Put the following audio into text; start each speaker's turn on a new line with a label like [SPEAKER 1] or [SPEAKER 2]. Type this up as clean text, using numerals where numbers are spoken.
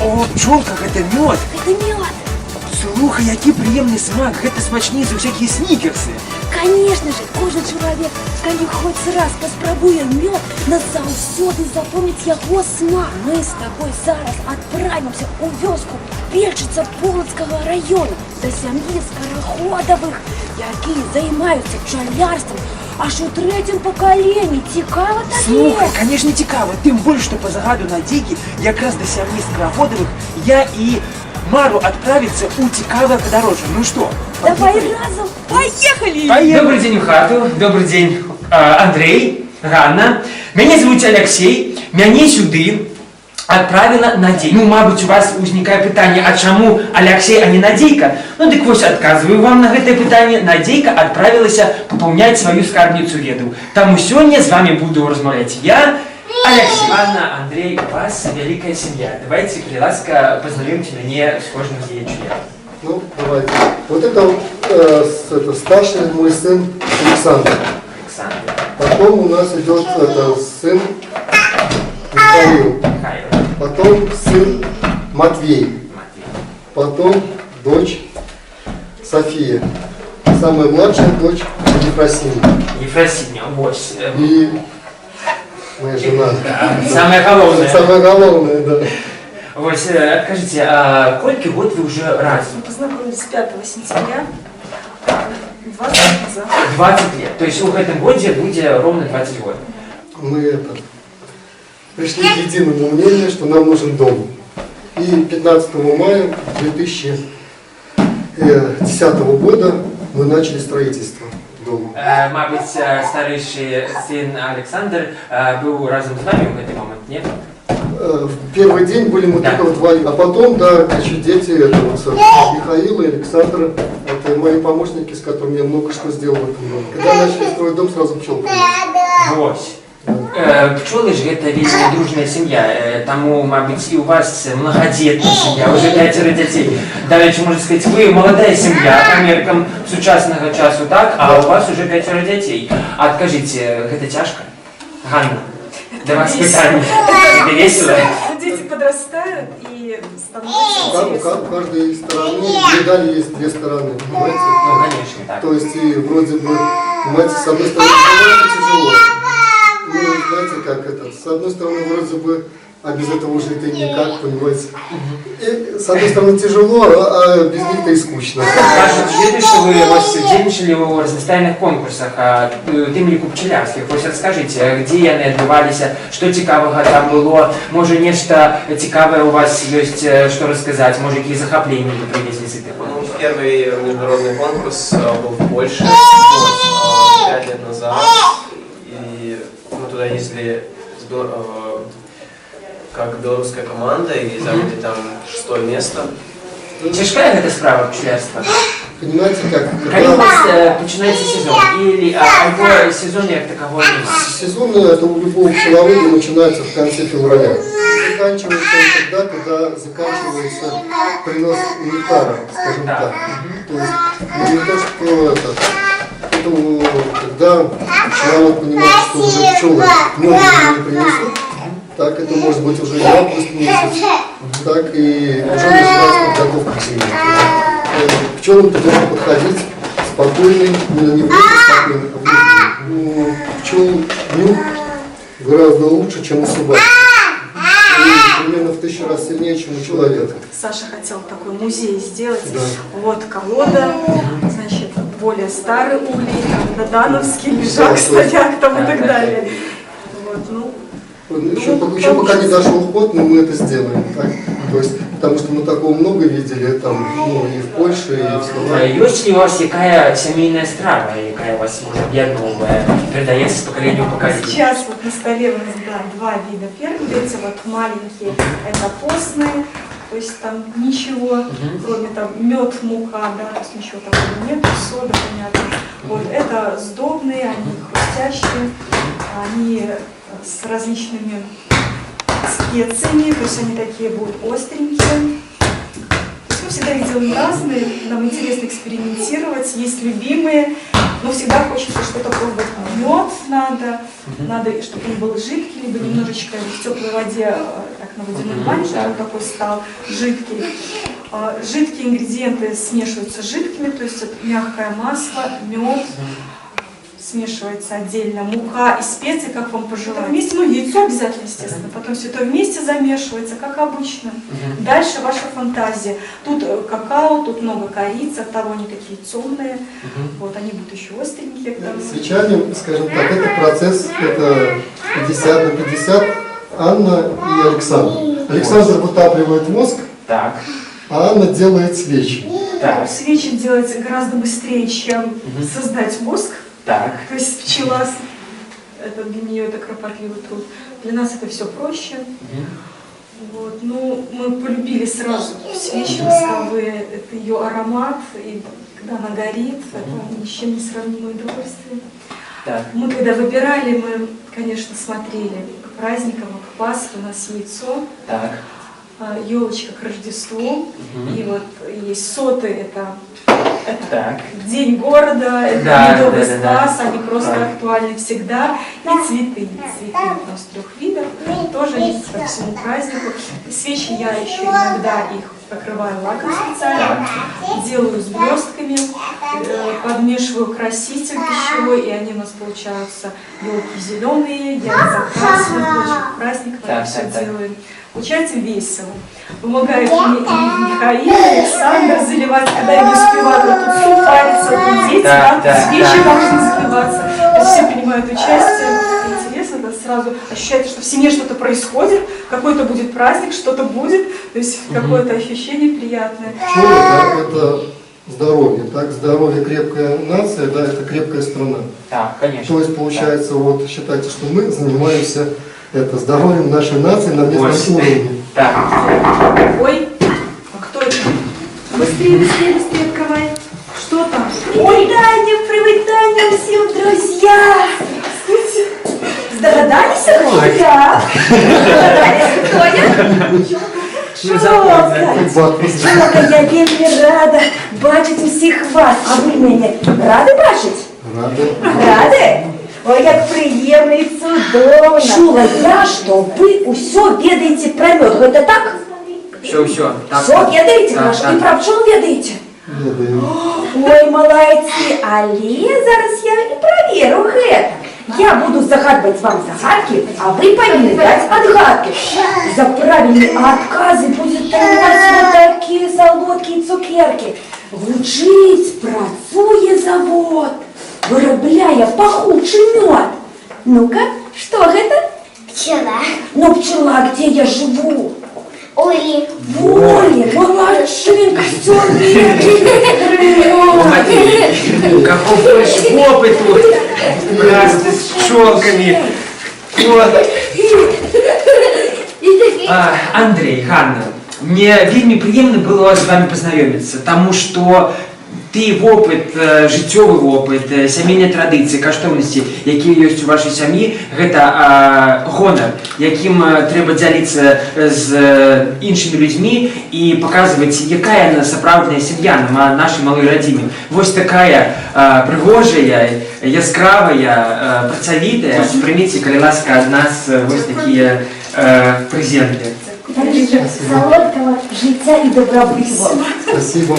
[SPEAKER 1] О, пчелка, это мед.
[SPEAKER 2] Это мед.
[SPEAKER 1] Слухай, який приємний смак. Это смачнее за всякие сникерсы.
[SPEAKER 2] Конечно же, кожен чоловік, коли хоч раз поспробує мед, назавсёды запомнить його смак. Ми з тобою зараз відправимося у вёску Пельчиця Полоцького району до сім'ї Скороходових, які займаються пчелярством аж у третьому поколенні. Цікаво таке?
[SPEAKER 1] Слухай, конечно, цікаво. Тим більше, що по загаду Надійки, якраз до сім'ї Скороходових я і Мару отправиться у цікаве подорожжя. Ну что?
[SPEAKER 2] Давай разом, поехали!
[SPEAKER 3] Добрый день в хату, добрый день, Андрей, Ганна. Меня зовут Алексей, мяне сюды отправила Надейка. Ну, мабуть, у вас возникает питание, а чему Алексей, а не Надейка? Ну, так вот, отказываю вам на это питание. Надейка отправилась пополнять свою скарбницу веду. Тому сегодня с вами буду размовлять я, Алексей. Ганна, Андрей, у вас великая семья. Давайте, приласка, познакомьте меня с каждым из ее членов.
[SPEAKER 4] Ну, давайте. Вот это старший мой сын Александр.
[SPEAKER 3] Александр.
[SPEAKER 4] Потом у нас идет сын Михаил. Потом сын Матвей. Потом дочь София. Самая младшая дочь Ефросинья.
[SPEAKER 3] Ефросинья, вот.
[SPEAKER 4] И моя жена.
[SPEAKER 3] Самое головное.
[SPEAKER 4] Самое головное, да.
[SPEAKER 3] Вот, скажите, а сколько год вы уже раз?
[SPEAKER 5] Мы познакомились 5 сентября 20 лет назад.
[SPEAKER 3] 20 лет. То есть в этом году будет ровно 20 год.
[SPEAKER 4] Мы пришли к единому мнению, что нам нужен дом. И 15 мая 2010 года мы начали строительство дома.
[SPEAKER 3] Мабуть, старший сын Александр был разом с вами в этот момент, нет?
[SPEAKER 4] В первый день были мы только вдвоем, а потом, да, еще дети, это вот Михаил и Александр, это мои помощники, с которыми я много что сделал в этом доме. Когда начали строить дом, сразу пчелка.
[SPEAKER 3] Вот. Пчелы же это весьма дружная семья, тому, мабуть, и у вас многодетная семья, уже 5 детей. Дальше, можно сказать, вы молодая семья, по меркам сучасного часу так, а у вас уже 5 детей. Откажите, это тяжко? Ганна, для вас питание. Это весело?
[SPEAKER 5] Дети подрастают и становятся
[SPEAKER 4] У
[SPEAKER 5] интересными.
[SPEAKER 4] каждой стороны, медали есть две стороны, понимаете?
[SPEAKER 3] Ну, конечно, так.
[SPEAKER 4] То есть, и вроде бы, понимаете, с одной стороны, это тяжело. Ну, знаете, как это, с одной стороны, вроде бы, а без этого жить и никак, понимаете. И, с одной стороны, тяжело, а без них-то и скучно.
[SPEAKER 3] Кажуть, видите, що ви ось діячили у різноманітних конкурсах, тим ліку пчелярських. Ось розкажіть, де вони відбувалися, що цікавого там було, може нечто цікаве у вас є, що розказати, може якісь захоплення ви привезли з цих конкурсів?
[SPEAKER 6] Ну, первый международный конкурс был в Польше 5 лет назад, и мы туда ездили как белорусская команда и заняли там 6-е место.
[SPEAKER 3] Тяжкая эта справа пчелярства?
[SPEAKER 4] Понимаете, как?
[SPEAKER 3] Коли у вас починається сезон? Или або сезон як такового немає?
[SPEAKER 4] Сезон это у любого пчеловода начинается в конце февраля. Заканчивается он тогда, когда заканчивается принос нектара, скажем так. То есть не то, что это когда пчеловод понимает, что уже пчелы много не принесут, так это может быть уже и август месяц, так и уже начинается подготовка к зиме. К пчелам придется подходить спокойно, не вредно, спокойно, а вредно. У пчел нюх гораздо лучше, чем у собак. И примерно в 1000 раз сильнее, чем у человека.
[SPEAKER 5] Саша хотел такой музей сделать.
[SPEAKER 4] Да.
[SPEAKER 5] Вот колода, значит, более старый улей, там, додановский лежак, стояк там и так далее. Вот, ну,
[SPEAKER 4] Еще пока не дошел ход, но мы это сделаем. Так? То есть, потому что мы такого много видели там, ну, и в Польше, и в Словакии.
[SPEAKER 3] Есть ли у вас какая семейная страва, какая у вас может объединовая, передается с поколения в поколение?
[SPEAKER 5] сейчас вот на столе у нас, да, 2 вида перца, вот маленькие, это постные, то есть там ничего, кроме там мед, мука, да, то есть ничего такого нет, сода, понятно. Вот это сдобные, они хрустящие, они с различными специями, то есть они такие будут остренькие. То есть мы всегда их делаем разные, нам интересно экспериментировать, есть любимые, но всегда хочется что-то пробовать. Мед надо, чтобы он был жидкий, либо немножечко в теплой воде так на водяной бане, чтобы он такой стал жидкий. Жидкие ингредиенты смешиваются с жидкими, то есть это мягкое масло, мед, смешивается отдельно мука и специи, как вам пожелать. Вместе, ну, яйцо обязательно, естественно. Потом все это вместе замешивается, как обычно. Дальше ваша фантазия. Тут какао, тут много корицы, оттого они такие темные. Вот, они будут еще остренькие.
[SPEAKER 4] Свечами, скажем так, это процесс, это 50 на 50, Анна и Александр. Александр вытапливает воск,
[SPEAKER 3] Так.
[SPEAKER 4] а Анна делает свечи.
[SPEAKER 3] Так.
[SPEAKER 5] Свечи делать гораздо быстрее, чем создать воск.
[SPEAKER 3] Так.
[SPEAKER 5] То есть пчела, это для нее это кропотливый труд. Для нас это все проще. Вот. Ну, мы полюбили сразу свечи восковые, это ее аромат, и когда она горит, это ни с чем не сравнимое удовольствие.
[SPEAKER 3] Так.
[SPEAKER 5] Мы когда выбирали, мы, конечно, смотрели к праздникам, к Пасхе, у нас яйцо,
[SPEAKER 3] Так.
[SPEAKER 5] елочка к Рождеству, и вот есть соты, это
[SPEAKER 3] Так.
[SPEAKER 5] День города, это
[SPEAKER 3] Да,
[SPEAKER 5] Медовый
[SPEAKER 3] да, да, да.
[SPEAKER 5] Спас, они просто
[SPEAKER 3] Так.
[SPEAKER 5] актуальны всегда. И цветы. Цветы у нас 3 видов, тоже есть ко всему празднику. Свечи я еще иногда их покрываю лаком специально, делаю с блестками, подмешиваю краситель пищевой, и они у нас получаются елки зеленые, ягоды красные, к праздникам
[SPEAKER 3] Так,
[SPEAKER 5] это все
[SPEAKER 3] так, так.
[SPEAKER 5] делаем. Получается весело. Помогает мне и Михаил, и Александр заливать, когда я не успеваю, тут суп парится, тут дети,
[SPEAKER 3] Так,
[SPEAKER 5] да,
[SPEAKER 3] так,
[SPEAKER 5] свечи
[SPEAKER 3] так.
[SPEAKER 5] должны заливаться. То есть все принимают участие. Интересно, это сразу ощущается, что в семье что-то происходит, какой-то будет праздник, что-то будет, то есть какое-то ощущение приятное.
[SPEAKER 4] Пчелы, да, это здоровье, так, здоровье крепкая нация, да, это крепкая страна.
[SPEAKER 3] Так, конечно.
[SPEAKER 4] То есть получается, вот считайте, что мы занимаемся это здоровьем нашей нации на местном уровне.
[SPEAKER 3] Так.
[SPEAKER 5] Ой, а кто это? Быстрее, быстрее, быстрее открывай. Что там?
[SPEAKER 2] Привітання всім, друзі! Здогадались, хто я? Здогадались, хто я? Чоловка! Чоловка, я вельми рада бачити всіх вас. А ви мене раді бачити?
[SPEAKER 4] Рады.
[SPEAKER 2] Раді? Ой, як приємно і чудовно. Чула я, що ви усе ведаєте про мед. Гэта так?
[SPEAKER 3] Все. Так.
[SPEAKER 2] Все ведаєте,
[SPEAKER 3] Так,
[SPEAKER 2] наш,
[SPEAKER 3] так.
[SPEAKER 2] і про пчел ведаєте?
[SPEAKER 4] Ведаем.
[SPEAKER 2] Ой, молодці, але зараз я і проверю гэта. Я буду загадывать вам загадки, а вы повинны дать отгадки. За правильные отказы будет тримать вот такие солодкие цукерки. Лучить працує завод, виробляє пахучий мед. Ну-ка, что это?
[SPEAKER 7] Пчела.
[SPEAKER 2] Ну, пчела, где я живу?
[SPEAKER 7] Ой.
[SPEAKER 2] Ой, молодчинка, все
[SPEAKER 3] Какой больше опыт тут у нас с пчелками. Вот. Андрей, Ганна, мне вельмі приемно было с вами познакомиться, потому что ты опыт, жыццёвы опыт, сямейныя традыцыі, каштоўнасці, якія ёсць у вашай сям'і, гэта гонар, якім трэба дзяліцца з іншымі людзьмі і паказваць, якая яна сапраўдная сям'я на нашай малой радзіме. Вось такая прыгожая, яскравая, працавітая. Прыміце, калі ласка, ад нас вось такія прэзенты.
[SPEAKER 2] Солодкого життя і добробуту.
[SPEAKER 4] Спасибо.